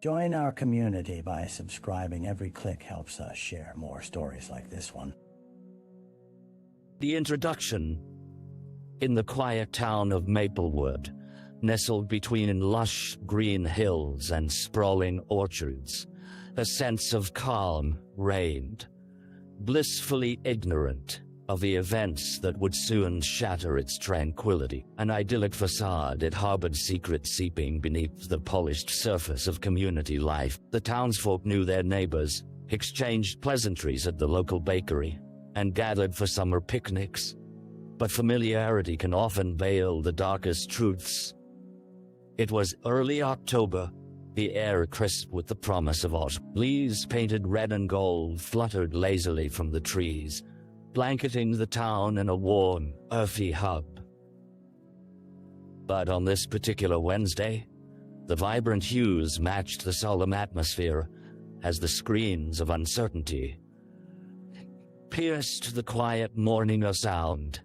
Join our community by subscribing. Every click helps us share more stories like this one. The introduction. In the quiet town of Maplewood, nestled between lush green hills and sprawling orchards, a sense of calm reigned, blissfully ignorant of the events that would soon shatter its tranquility. An idyllic facade, it harbored secrets seeping beneath the polished surface of community life. The townsfolk knew their neighbors, exchanged pleasantries at the local bakery, and gathered for summer picnics. But familiarity can often veil the darkest truths. It was early October, the air crisp with the promise of autumn. Leaves painted red and gold fluttered lazily from the trees, blanketing the town in a warm, earthy hug. But on this particular Wednesday, the vibrant hues matched the solemn atmosphere as the screens of uncertainty pierced the quiet morning a sound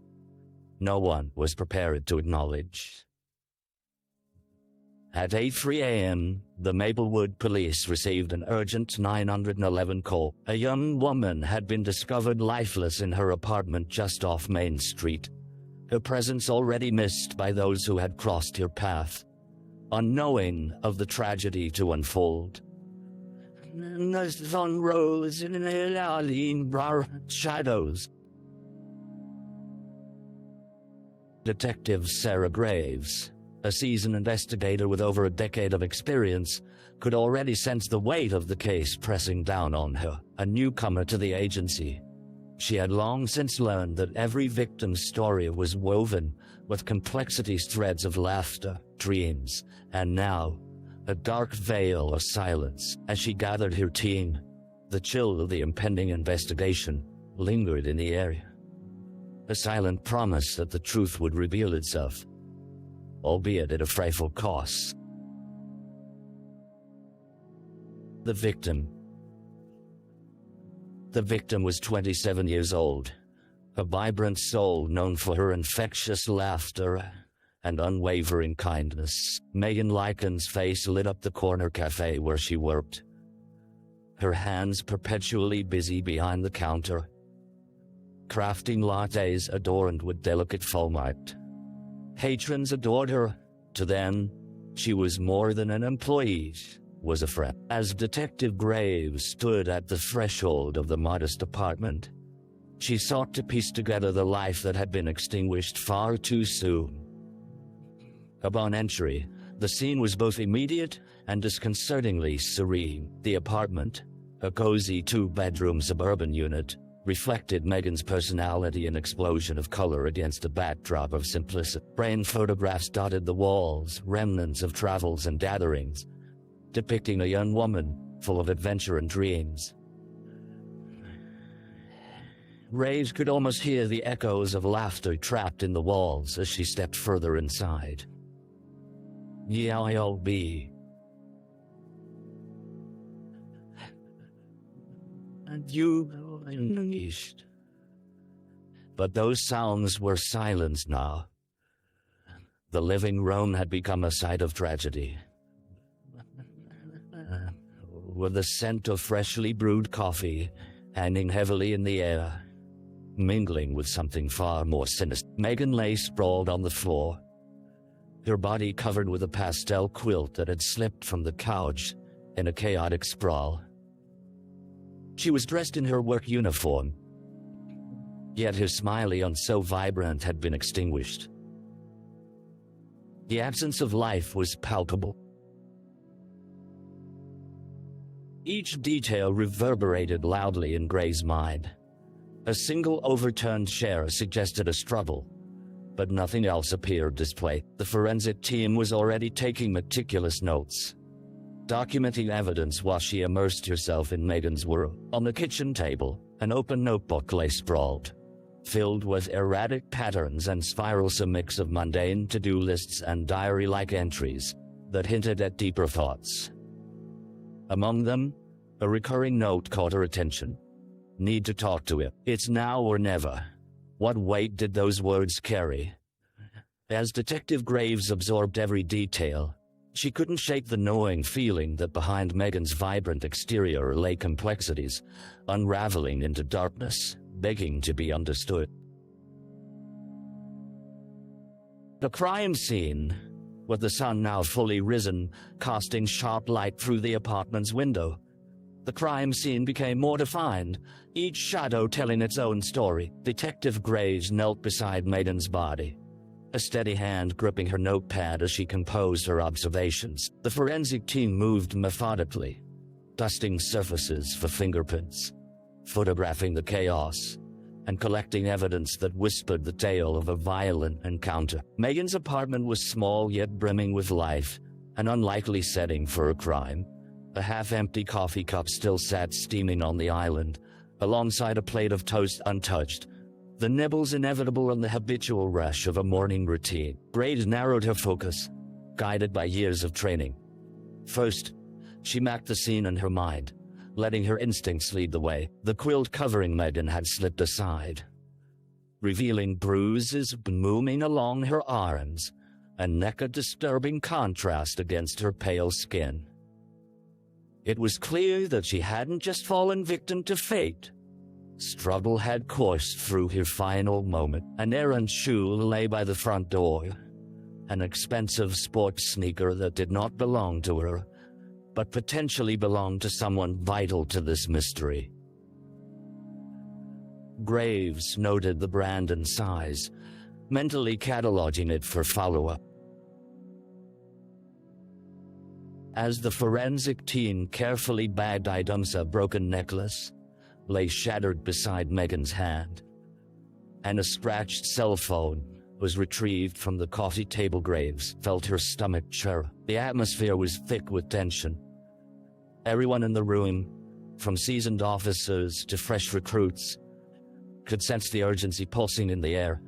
no one was prepared to acknowledge. At 8:03 a.m., the Maplewood police received an urgent 911 call. A young woman had been discovered lifeless in her apartment just off Main Street, her presence already missed by those who had crossed her path, unknowing of the tragedy to unfold. The sun rose in shadows. Detective Sarah Graves, a seasoned investigator with over a decade of experience, could already sense the weight of the case pressing down on her. A newcomer to the agency, she had long since learned that every victim's story was woven with complexities, threads of laughter, dreams, and now, a dark veil of silence. As she gathered her team, the chill of the impending investigation lingered in the area. A silent promise that the truth would reveal itself, albeit at a frightful cost. The victim. The victim was 27 years old, a vibrant soul known for her infectious laughter and unwavering kindness. Megan Larkin's face lit up the corner cafe where she worked, her hands perpetually busy behind the counter, crafting lattes adorned with delicate foam art. Patrons adored her. To them, she was more than an employee, was a friend. As Detective Graves stood at the threshold of the modest apartment, she sought to piece together the life that had been extinguished far too soon. Upon entry, the scene was both immediate and disconcertingly serene. The apartment, a cozy two-bedroom suburban unit, reflected Megan's personality, an explosion of color against a backdrop of simplicity. Framed photographs dotted the walls, remnants of travels and gatherings, depicting a young woman full of adventure and dreams. Graves could almost hear the echoes of laughter trapped in the walls as she stepped further inside. I'll be. And you unleashed. But those sounds were silenced now. The living room had become a site of tragedy. With the scent of freshly brewed coffee hanging heavily in the air, mingling with something far more sinister. Megan lay sprawled on the floor, her body covered with a pastel quilt that had slipped from the couch in a chaotic sprawl. She was dressed in her work uniform, yet her smiley on so vibrant had been extinguished. The absence of life was palpable. Each detail reverberated loudly in Gray's mind. A single overturned chair suggested a struggle, but nothing else appeared displayed. The forensic team was already taking meticulous notes, documenting evidence while she immersed herself in Megan's world. On the kitchen table, an open notebook lay sprawled, filled with erratic patterns and spirals, a mix of mundane to-do lists and diary-like entries that hinted at deeper thoughts. Among them, a recurring note caught her attention. Need to talk to him. It's now or never. What weight did those words carry? As Detective Graves absorbed every detail, She couldn't shake the gnawing feeling that behind Megan's vibrant exterior lay complexities, unraveling into darkness, begging to be understood. The crime scene, with the sun now fully risen, casting sharp light through the apartment's window. The crime scene became more defined, each shadow telling its own story. Detective Graves knelt beside Megan's body, a steady hand gripping her notepad as she composed her observations. The forensic team moved methodically, dusting surfaces for fingerprints, photographing the chaos, and collecting evidence that whispered the tale of a violent encounter. Megan's apartment was small yet brimming with life, an unlikely setting for a crime. A half-empty coffee cup still sat steaming on the island, alongside a plate of toast untouched, the nibbles inevitable in the habitual rush of a morning routine. Graves narrowed her focus, guided by years of training. First, she mapped the scene in her mind, letting her instincts lead the way. The quilt covering Megan had slipped aside, revealing bruises booming along her arms, a neck a disturbing contrast against her pale skin. It was clear that she hadn't just fallen victim to fate. Struggle had coursed through her final moment. An errant shoe lay by the front door, an expensive sports sneaker that did not belong to her, but potentially belonged to someone vital to this mystery. Graves noted the brand and size, mentally cataloging it for follow-up. As the forensic team carefully bagged items, a broken necklace lay shattered beside Megan's hand, and a scratched cell phone was retrieved from the coffee table. Graves felt her stomach churn. The atmosphere was thick with tension. Everyone in the room, from seasoned officers to fresh recruits, could sense the urgency pulsing in the air,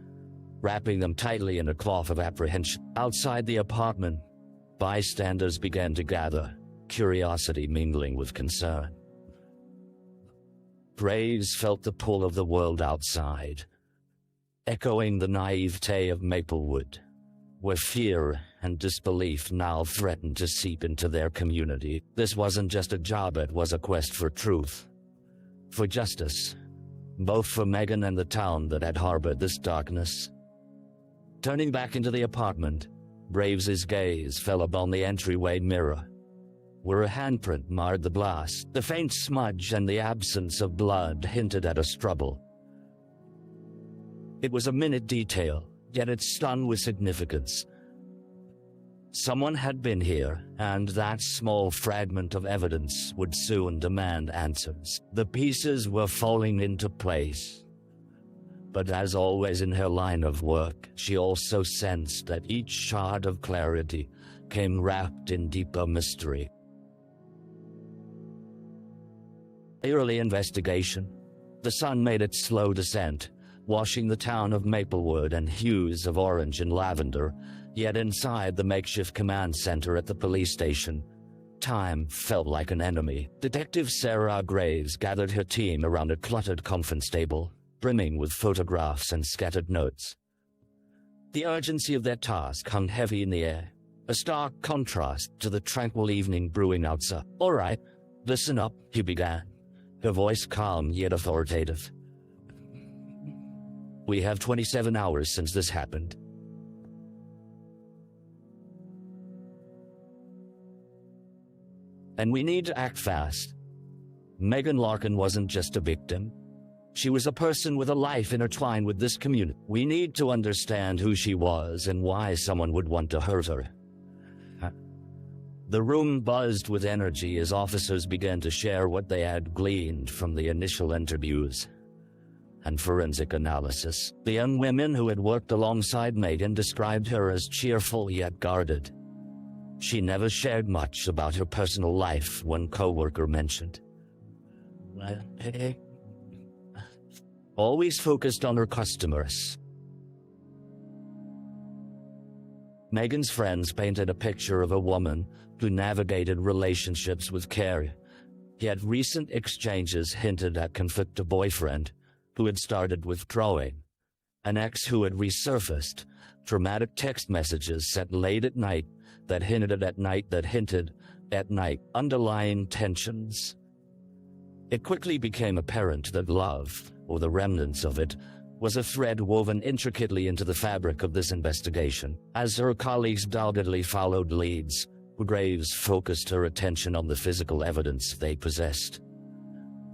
wrapping them tightly in a cloth of apprehension. Outside the apartment, bystanders began to gather, curiosity mingling with concern. Graves felt the pull of the world outside, echoing the naivete of Maplewood, where fear and disbelief now threatened to seep into their community. This wasn't just a job, it was a quest for truth, for justice, both for Megan and the town that had harbored this darkness. Turning back into the apartment, Graves's gaze fell upon the entryway mirror, where a handprint marred the glass. The faint smudge and the absence of blood hinted at a struggle. It was a minute detail, yet it stung with significance. Someone had been here, and that small fragment of evidence would soon demand answers. The pieces were falling into place. But as always in her line of work, she also sensed that each shard of clarity came wrapped in deeper mystery. Early investigation. The sun made its slow descent, washing the town of Maplewood in hues of orange and lavender, yet inside the makeshift command center at the police station, time felt like an enemy. Detective Sarah Graves gathered her team around a cluttered conference table, brimming with photographs and scattered notes. The urgency of their task hung heavy in the air, a stark contrast to the tranquil evening brewing outside. "All right, listen up," he began, her voice calm yet authoritative. "We have 27 hours since this happened. And we need to act fast. Megan Larkin wasn't just a victim. She was a person with a life intertwined with this community. We need to understand who she was and why someone would want to hurt her." The room buzzed with energy as officers began to share what they had gleaned from the initial interviews and forensic analysis. The young women who had worked alongside Megan described her as cheerful yet guarded. She never shared much about her personal life, one coworker mentioned. Always focused on her customers. Megan's friends painted a picture of a woman who navigated relationships with care, yet recent exchanges hinted at conflict. A boyfriend who had started withdrawing, an ex who had resurfaced, dramatic text messages sent late at night that hinted at night, underlying tensions. It quickly became apparent that love, or the remnants of it, was a thread woven intricately into the fabric of this investigation. As her colleagues doggedly followed leads, Graves focused her attention on the physical evidence they possessed.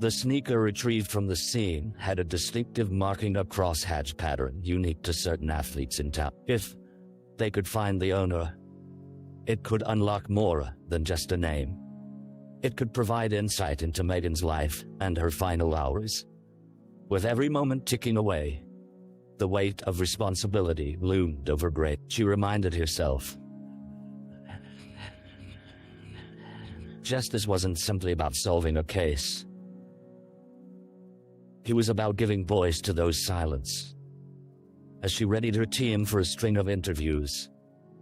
The sneaker retrieved from the scene had a distinctive marking a crosshatch pattern unique to certain athletes in town. If they could find the owner, it could unlock more than just a name. It could provide insight into Megan's life and her final hours. With every moment ticking away, the weight of responsibility loomed over Grace. She reminded herself, justice wasn't simply about solving a case. It was about giving voice to those silenced. As she readied her team for a string of interviews,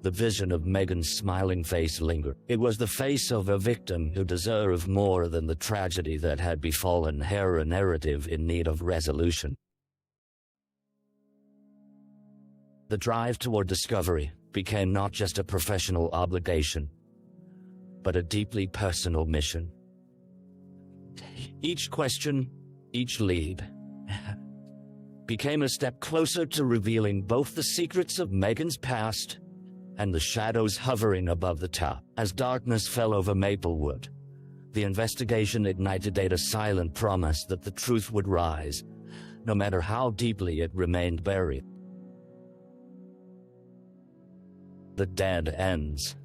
the vision of Megan's smiling face lingered. It was the face of a victim who deserved more than the tragedy that had befallen her, a narrative in need of resolution. The drive toward discovery became not just a professional obligation, but a deeply personal mission. Each question, each lead, became a step closer to revealing both the secrets of Megan's past and the shadows hovering above the top. As darkness fell over Maplewood, the investigation ignited a silent promise that the truth would rise, no matter how deeply it remained buried. The dead ends.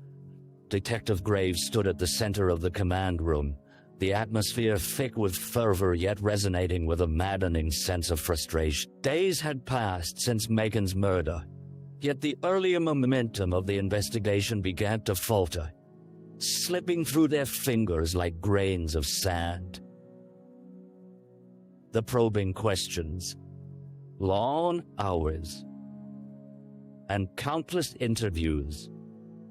Detective Graves stood at the center of the command room, the atmosphere thick with fervor yet resonating with a maddening sense of frustration. Days had passed since Megan's murder, yet the earlier momentum of the investigation began to falter, slipping through their fingers like grains of sand. The probing questions, long hours, and countless interviews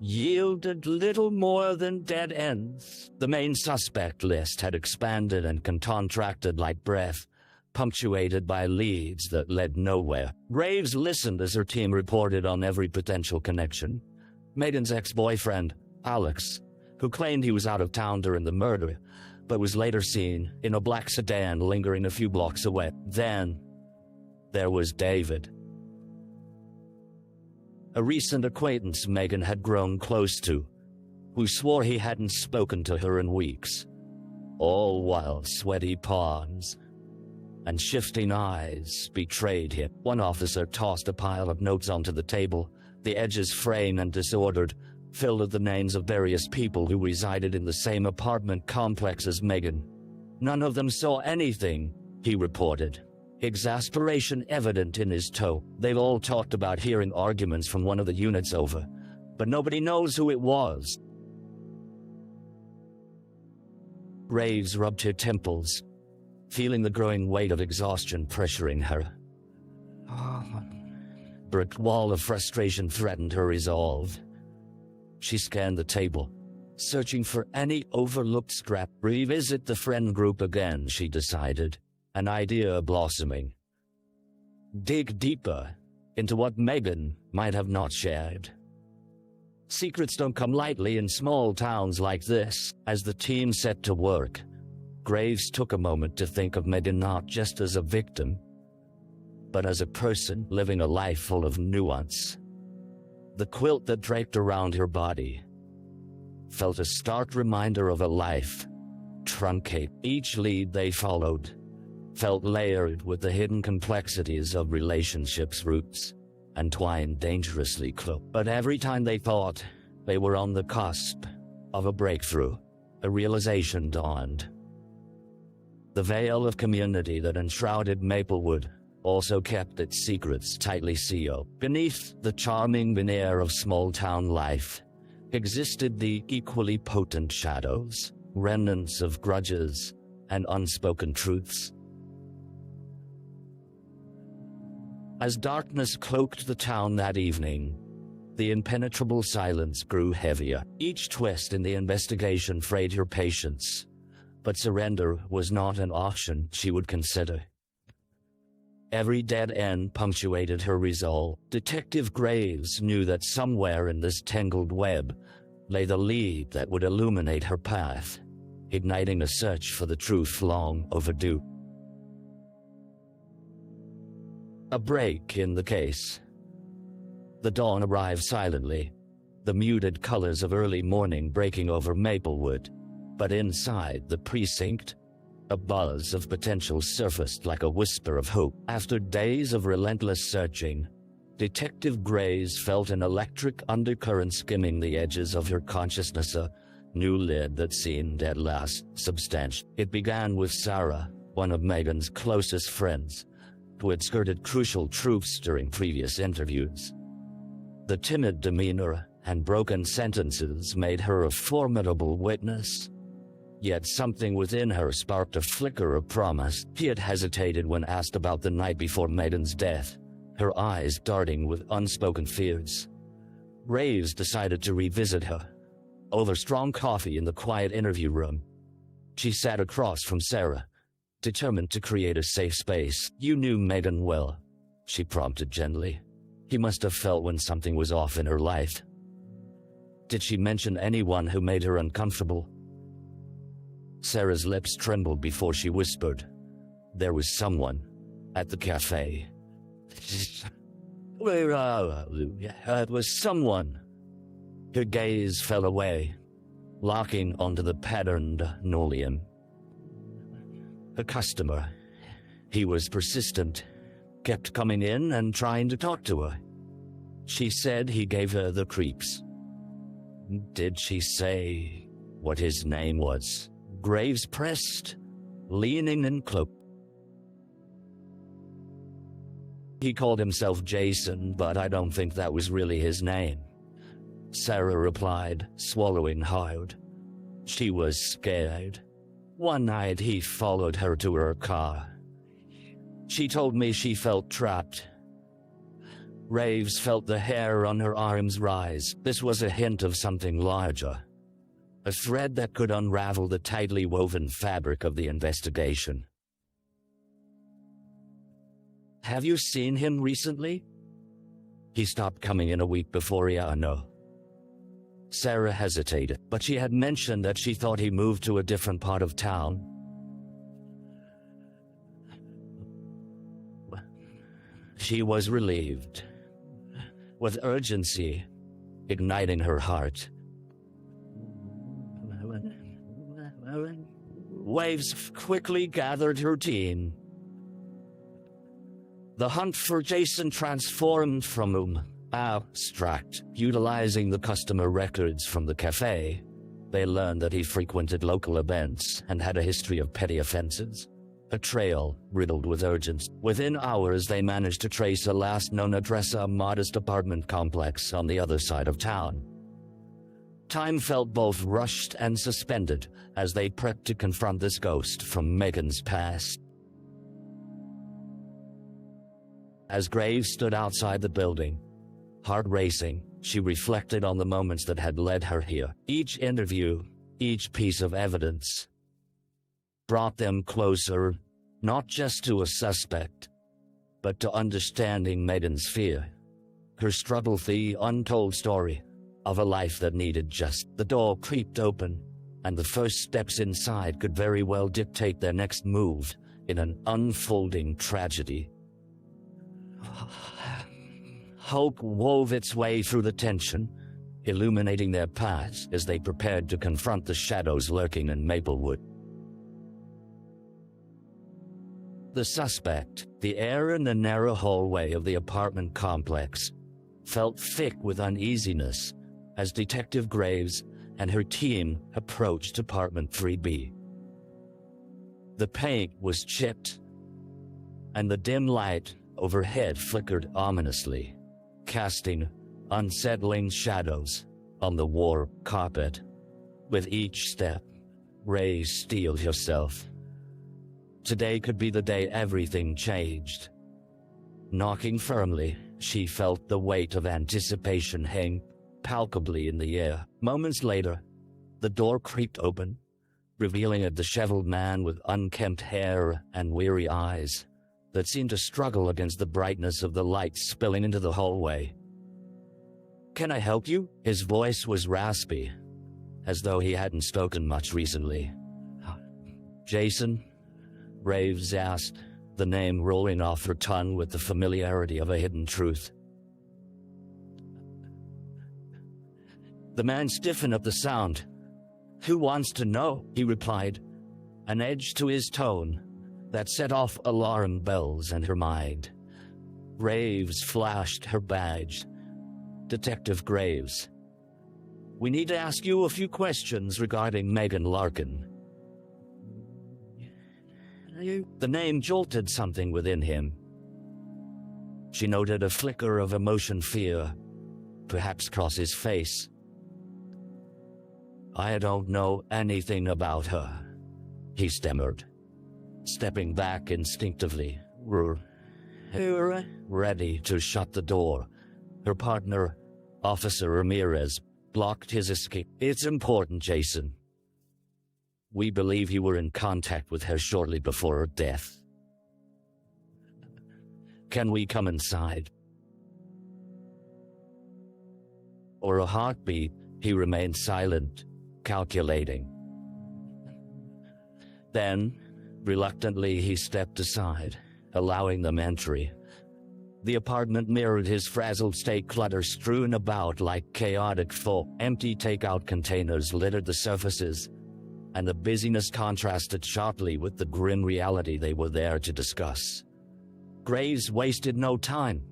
yielded little more than dead ends. The main suspect list had expanded and contracted like breath, punctuated by leads that led nowhere. Graves listened as her team reported on every potential connection. Megan's ex-boyfriend, Alex, who claimed he was out of town during the murder, but was later seen in a black sedan lingering a few blocks away. Then, there was David, a recent acquaintance Megan had grown close to, who swore he hadn't spoken to her in weeks, all while sweaty palms and shifting eyes betrayed him. One officer tossed a pile of notes onto the table, the edges frayed and disordered, filled with the names of various people who resided in the same apartment complex as Megan. None of them saw anything, he reported, exasperation evident in his tone. They've all talked about hearing arguments from one of the units over, but nobody knows who it was. Graves rubbed her temples, feeling the growing weight of exhaustion pressuring her. Brick wall of frustration threatened her resolve. She scanned the table, searching for any overlooked scrap. Revisit the friend group again, she decided, an idea blossoming. Dig deeper into what Megan might have not shared. Secrets don't come lightly in small towns like this. As the team set to work, Graves took a moment to think of Megan not just as a victim, but as a person living a life full of nuance. The quilt that draped around her body felt a stark reminder of a life truncate. Each lead they followed felt layered with the hidden complexities of relationships' roots, entwined dangerously close. But every time they thought they were on the cusp of a breakthrough, a realization dawned. The veil of community that enshrouded Maplewood also kept its secrets tightly sealed. Beneath the charming veneer of small-town life existed the equally potent shadows, remnants of grudges and unspoken truths. As darkness cloaked the town that evening, the impenetrable silence grew heavier. Each twist in the investigation frayed her patience, but surrender was not an option she would consider. Every dead end punctuated her resolve. Detective Graves knew that somewhere in this tangled web, lay the lead that would illuminate her path, igniting a search for the truth long overdue. A break in the case. The dawn arrived silently, the muted colors of early morning breaking over Maplewood, but inside the precinct, a buzz of potential surfaced like a whisper of hope. After days of relentless searching, Detective Graves felt an electric undercurrent skimming the edges of her consciousness, a new lid that seemed at last substantial. It began with Sarah, one of Megan's closest friends, who had skirted crucial truths during previous interviews. The timid demeanor and broken sentences made her a formidable witness. Yet something within her sparked a flicker of promise. She had hesitated when asked about the night before Megan's death, her eyes darting with unspoken fears. Graves decided to revisit her. Over strong coffee in the quiet interview room, she sat across from Sarah, determined to create a safe space. "You knew Megan well," she prompted gently. "He must have felt when something was off in her life. Did she mention anyone who made her uncomfortable?" Sarah's lips trembled before she whispered, "There was someone at the cafe." It was someone. Her gaze fell away, locking onto the patterned linoleum. A customer. He was persistent, kept coming in and trying to talk to her. She said he gave her the creeps. Did she say what his name was? Graves pressed, leaning in close. He called himself Jason, but I don't think that was really his name, Sarah replied, swallowing hard. She was scared. One night he followed her to her car. She told me she felt trapped. Graves felt the hair on her arms rise. This was a hint of something larger, a thread that could unravel the tightly woven fabric of the investigation. "Have you seen him recently?" "He stopped coming in a week before no." Sarah hesitated, but she had mentioned that she thought he moved to a different part of town. She was relieved, with urgency igniting her heart. Waves quickly gathered her team. The hunt for Jason transformed from abstract. Utilizing the customer records from the cafe, they learned that he frequented local events and had a history of petty offenses. A trail riddled with urgency. Within hours, they managed to trace a last known address, a modest apartment complex on the other side of town. Time felt both rushed and suspended as they prepped to confront this ghost from Megan's past. As Graves stood outside the building, heart racing, she reflected on the moments that had led her here. Each interview, each piece of evidence, brought them closer, not just to a suspect, but to understanding Megan's fear, her struggle, the untold story of a life that needed just. The door creaked open, and the first steps inside could very well dictate their next move in an unfolding tragedy. Hope wove its way through the tension, illuminating their paths as they prepared to confront the shadows lurking in Maplewood. The suspect, the air in the narrow hallway of the apartment complex, felt thick with uneasiness as Detective Graves and her team approached apartment 3B. The paint was chipped, and the dim light overhead flickered ominously, casting unsettling shadows on the warm carpet. With each step, Graves steeled herself. Today could be the day everything changed. Knocking firmly, she felt the weight of anticipation hang palpably in the air. Moments later, the door creaked open, revealing a disheveled man with unkempt hair and weary eyes that seemed to struggle against the brightness of the light spilling into the hallway. Can I help you? His voice was raspy, as though he hadn't spoken much recently. Jason? Graves asked, the name rolling off her tongue with the familiarity of a hidden truth. The man stiffened at the sound. Who wants to know? He replied, an edge to his tone that set off alarm bells in her mind. Graves flashed her badge. Detective Graves. We need to ask you a few questions regarding Megan Larkin. The name jolted something within him. She noted a flicker of emotion, fear, perhaps cross his face. I don't know anything about her, he stammered, stepping back instinctively, ready to shut the door. Her partner, Officer Ramirez, blocked his escape. It's important, Jason. We believe you were in contact with her shortly before her death. Can we come inside? Or a heartbeat, he remained silent, calculating. Then, reluctantly, he stepped aside, allowing them entry. The apartment mirrored his frazzled state, clutter strewn about like chaotic folk. Empty takeout containers littered the surfaces, and the busyness contrasted sharply with the grim reality they were there to discuss. Graves wasted no time.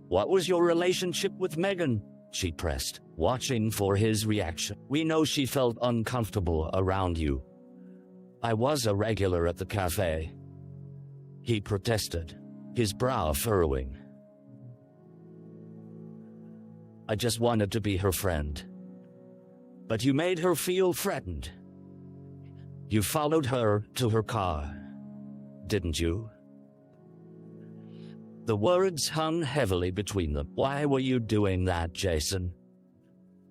What was your relationship with Megan? She pressed, watching for his reaction. We know she felt uncomfortable around you. I was a regular at the cafe. He protested, his brow furrowing. I just wanted to be her friend. But you made her feel threatened. You followed her to her car, didn't you? The words hung heavily between them. Why were you doing that, Jason?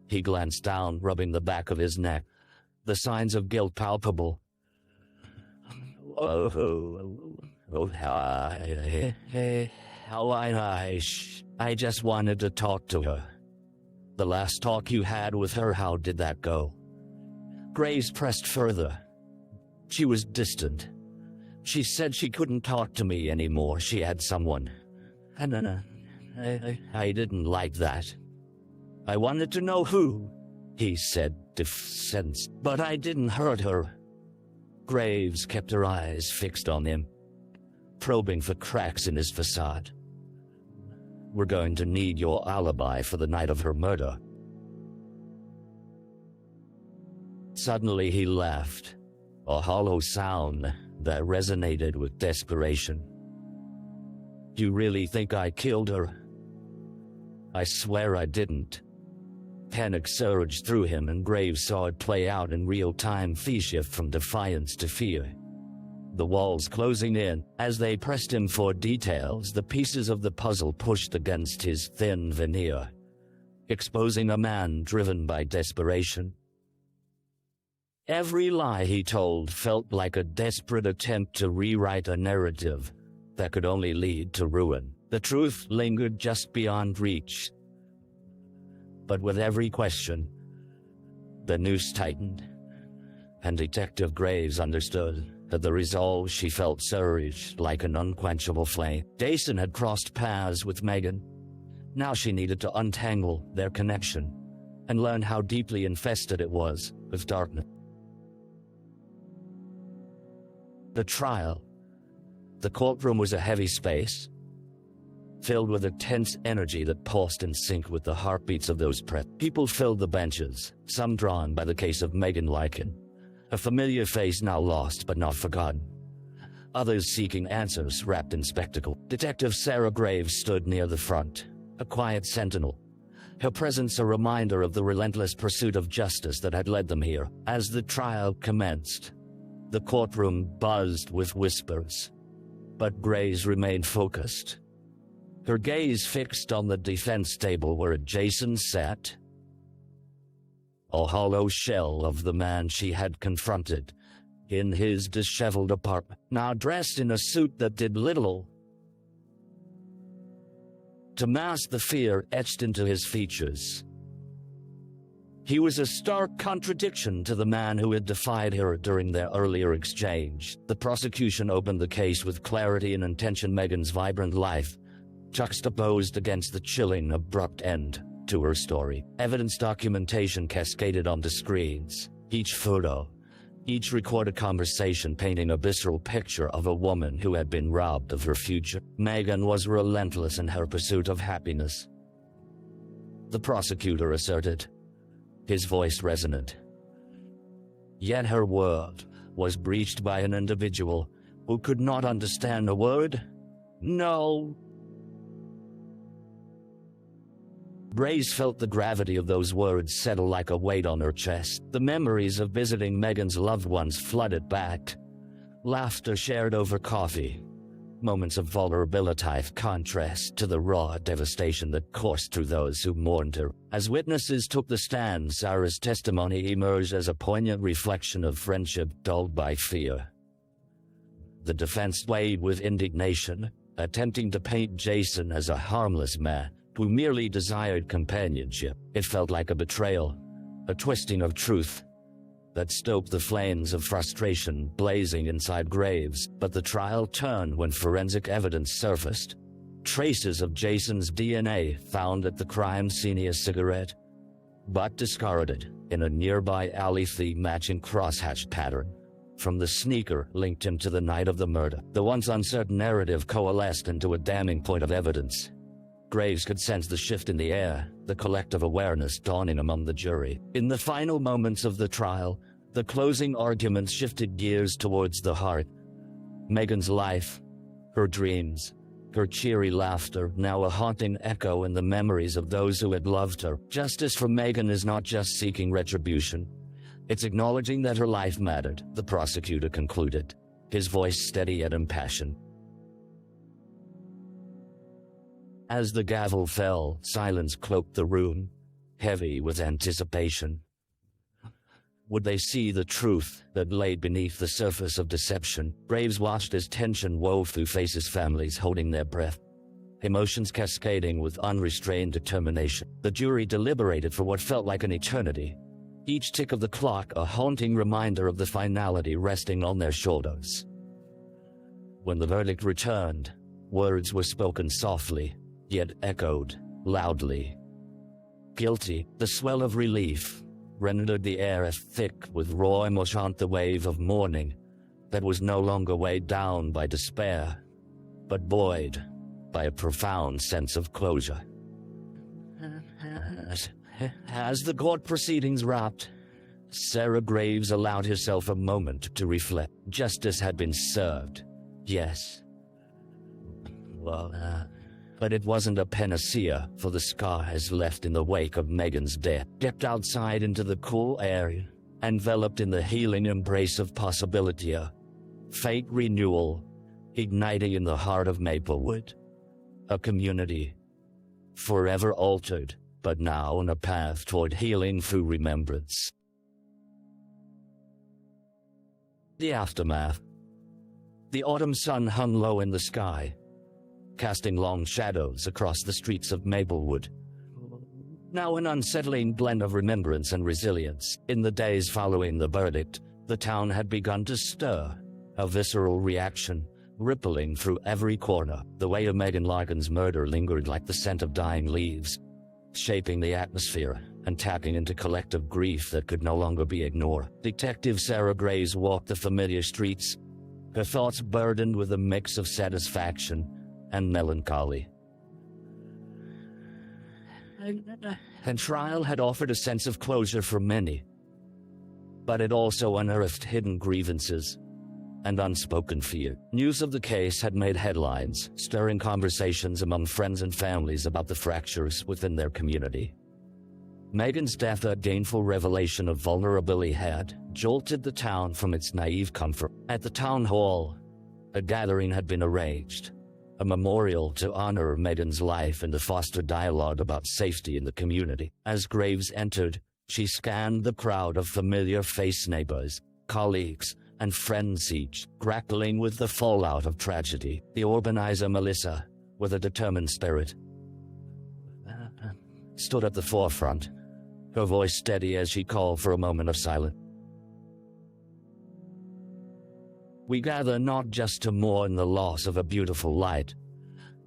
He glanced down, rubbing the back of his neck, the signs of guilt palpable. I just wanted to talk to her. The last talk you had with her, how did that go? Graves pressed further. She was distant. She said she couldn't talk to me anymore. She had someone. And I didn't like that. I wanted to know who, he said, defensed. But I didn't hurt her. Graves kept her eyes fixed on him, probing for cracks in his facade. We're going to need your alibi for the night of her murder. Suddenly he laughed, a hollow sound that resonated with desperation. You really think I killed her? I swear I didn't. Panic surged through him, and Graves saw it play out in real time, shift from defiance to fear. The walls closing in. As they pressed him for details, the pieces of the puzzle pushed against his thin veneer, exposing a man driven by desperation. Every lie he told felt like a desperate attempt to rewrite a narrative that could only lead to ruin. The truth lingered just beyond reach. But with every question, the noose tightened, and Detective Graves understood that the resolve she felt surged like an unquenchable flame. Jason had crossed paths with Megan. Now she needed to untangle their connection and learn how deeply infested it was with darkness. The trial. The courtroom was a heavy space, filled with a tense energy that pulsed in sync with the heartbeats of those present. People filled the benches, some drawn by the case of Megan Larkin, a familiar face now lost but not forgotten. Others seeking answers wrapped in spectacle. Detective Sarah Graves stood near the front, a quiet sentinel, her presence a reminder of the relentless pursuit of justice that had led them here. As the trial commenced, the courtroom buzzed with whispers, but Graves remained focused, her gaze fixed on the defense table where Jason sat, a hollow shell of the man she had confronted in his disheveled apartment, now dressed in a suit that did little to mask the fear etched into his features. He was a stark contradiction to the man who had defied her during their earlier exchange. The prosecution opened the case with clarity and intention. Megan's vibrant life, juxtaposed against the chilling, abrupt end to her story. Evidence documentation cascaded onto screens. Each photo, each recorded conversation painting a visceral picture of a woman who had been robbed of her future. Megan was relentless in her pursuit of happiness, the prosecutor asserted, his voice resonant. Yet her world was breached by an individual who could not understand a word. No. Graves felt the gravity of those words settle like a weight on her chest. The memories of visiting Megan's loved ones flooded back. Laughter shared over coffee. Moments of vulnerability contrast to the raw devastation that coursed through those who mourned her. As witnesses took the stand, Sarah's testimony emerged as a poignant reflection of friendship dulled by fear. The defense weighed with indignation, attempting to paint Jason as a harmless man who merely desired companionship. It felt like a betrayal, a twisting of truth that stoked the flames of frustration blazing inside Graves. But the trial turned when forensic evidence surfaced. Traces of Jason's DNA found at the crime scene, a cigarette, but discarded in a nearby alley, the matching crosshatched pattern from the sneaker linked him to the night of the murder. The once uncertain narrative coalesced into a damning point of evidence. Graves could sense the shift in the air, the collective awareness dawning among the jury. In the final moments of the trial, the closing arguments shifted gears towards the heart. Megan's life, her dreams, her cheery laughter, now a haunting echo in the memories of those who had loved her. Justice for Megan is not just seeking retribution. It's acknowledging that her life mattered, the prosecutor concluded, his voice steady yet impassioned. As the gavel fell, silence cloaked the room, heavy with anticipation. Would they see the truth that lay beneath the surface of deception? Graves watched as tension wove through faces, families holding their breath, emotions cascading with unrestrained determination. The jury deliberated for what felt like an eternity, each tick of the clock a haunting reminder of the finality resting on their shoulders. When the verdict returned, words were spoken softly, yet echoed loudly. Guilty. The swell of relief rendered the air thick with raw emotion, the wave of mourning that was no longer weighed down by despair, but buoyed by a profound sense of closure. As the court proceedings wrapped, Sarah Graves allowed herself a moment to reflect. Justice had been served, yes. But it wasn't a panacea for the scars left in the wake of Megan's death. Stepped outside into the cool air, enveloped in the healing embrace of possibility, a fate renewal igniting in the heart of Maplewood, a community forever altered, but now on a path toward healing through remembrance. The aftermath. The autumn sun hung low in the sky, casting long shadows across the streets of Maplewood. Now an unsettling blend of remembrance and resilience. In the days following the verdict, the town had begun to stir, a visceral reaction rippling through every corner. The weight of Megan Larkin's murder lingered like the scent of dying leaves, shaping the atmosphere and tapping into collective grief that could no longer be ignored. Detective Sarah Graves walked the familiar streets, her thoughts burdened with a mix of satisfaction and melancholy. And trial had offered a sense of closure for many, but it also unearthed hidden grievances and unspoken fear. News of the case had made headlines, stirring conversations among friends and families about the fractures within their community. Megan's death, a painful revelation of vulnerability, had jolted the town from its naive comfort. At the town hall, a gathering had been arranged, a memorial to honor Megan's life and to foster dialogue about safety in the community. As Graves entered, she scanned the crowd of familiar-faced neighbors, colleagues, and friends, each grappling with the fallout of tragedy. The organizer, Melissa, with a determined spirit, stood at the forefront, her voice steady as she called for a moment of silence. We gather not just to mourn the loss of a beautiful light,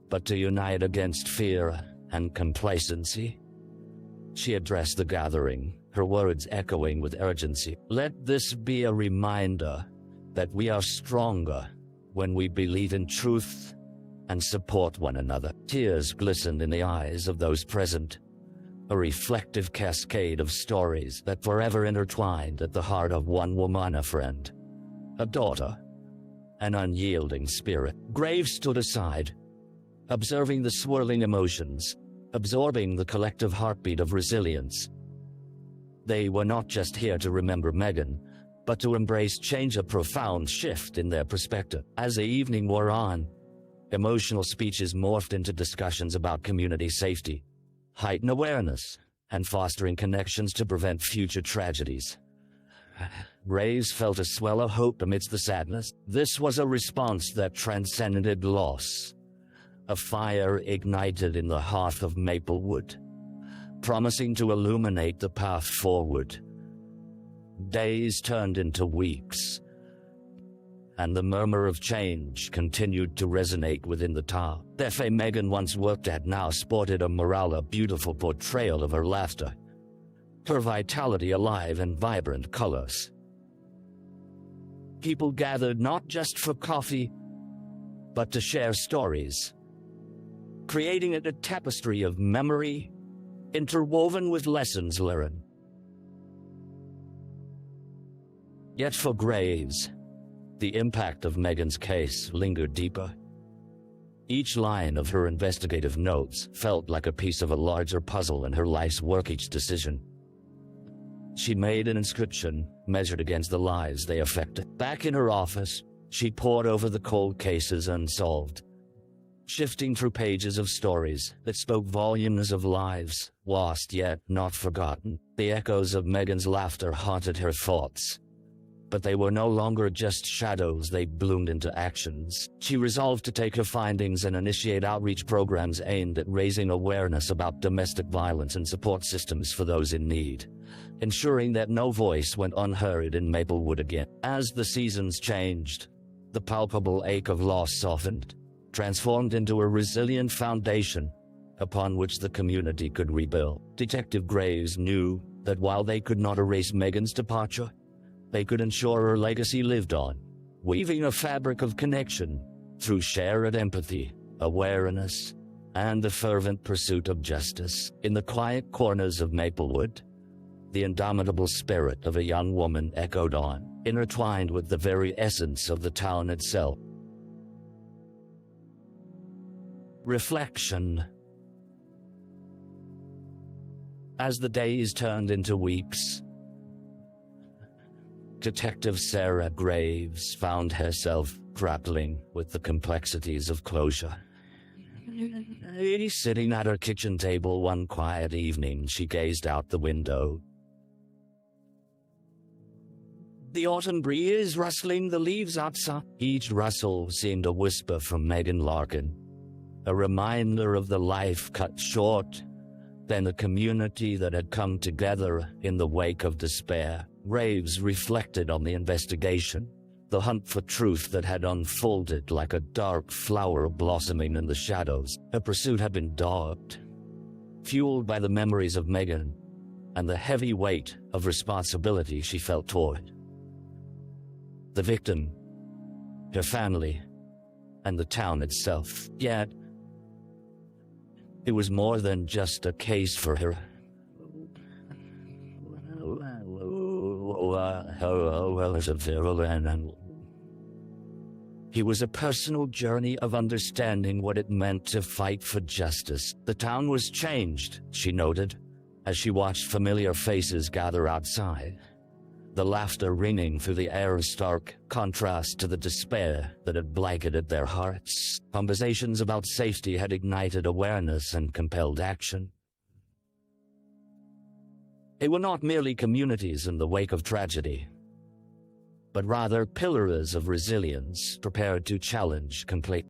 but to unite against fear and complacency. She addressed the gathering, her words echoing with urgency. Let this be a reminder that we are stronger when we believe in truth and support one another. Tears glistened in the eyes of those present, a reflective cascade of stories that forever intertwined at the heart of one woman, a friend, a daughter, an unyielding spirit. Graves stood aside, observing the swirling emotions, absorbing the collective heartbeat of resilience. They were not just here to remember Megan, but to embrace change, a profound shift in their perspective. As the evening wore on, emotional speeches morphed into discussions about community safety, heightened awareness, and fostering connections to prevent future tragedies. Graves felt a swell of hope amidst the sadness. This was a response that transcended loss, a fire ignited in the heart of Maplewood, promising to illuminate the path forward. Days turned into weeks, and the murmur of change continued to resonate within the town. The cafe Megan once worked at now sported a mural, a beautiful portrayal of her laughter, her vitality alive in vibrant colors. People gathered not just for coffee, but to share stories, creating a tapestry of memory interwoven with lessons learned. Yet for Graves, the impact of Megan's case lingered deeper. Each line of her investigative notes felt like a piece of a larger puzzle in her life's work. Each decision she made an inscription measured against the lives they affected. Back in her office, she pored over the cold cases unsolved, shifting through pages of stories that spoke volumes of lives lost yet not forgotten. The echoes of Megan's laughter haunted her thoughts, but they were no longer just shadows, they bloomed into actions. She resolved to take her findings and initiate outreach programs aimed at raising awareness about domestic violence and support systems for those in need, ensuring that no voice went unheard in Maplewood again. As the seasons changed, the palpable ache of loss softened, transformed into a resilient foundation upon which the community could rebuild. Detective Graves knew that while they could not erase Megan's departure, they could ensure her legacy lived on, weaving a fabric of connection through shared empathy, awareness, and the fervent pursuit of justice. In the quiet corners of Maplewood, the indomitable spirit of a young woman echoed on, intertwined with the very essence of the town itself. Reflection. As the days turned into weeks, Detective Sarah Graves found herself grappling with the complexities of closure. Sitting at her kitchen table one quiet evening, she gazed out the window. The autumn breeze rustling the leaves outside. Each rustle seemed a whisper from Megan Larkin, a reminder of the life cut short, then the community that had come together in the wake of despair. Graves reflected on the investigation, the hunt for truth that had unfolded like a dark flower blossoming in the shadows. Her pursuit had been dogged, fueled by the memories of Megan and the heavy weight of responsibility she felt toward the victim, her family, and the town itself. Yet, it was more than just a case for her. It was a personal journey of understanding what it meant to fight for justice. The town was changed, she noted, as she watched familiar faces gather outside, the laughter ringing through the air in stark contrast to the despair that had blanketed their hearts. Conversations about safety had ignited awareness and compelled action. They were not merely communities in the wake of tragedy, but rather pillars of resilience prepared to challenge complete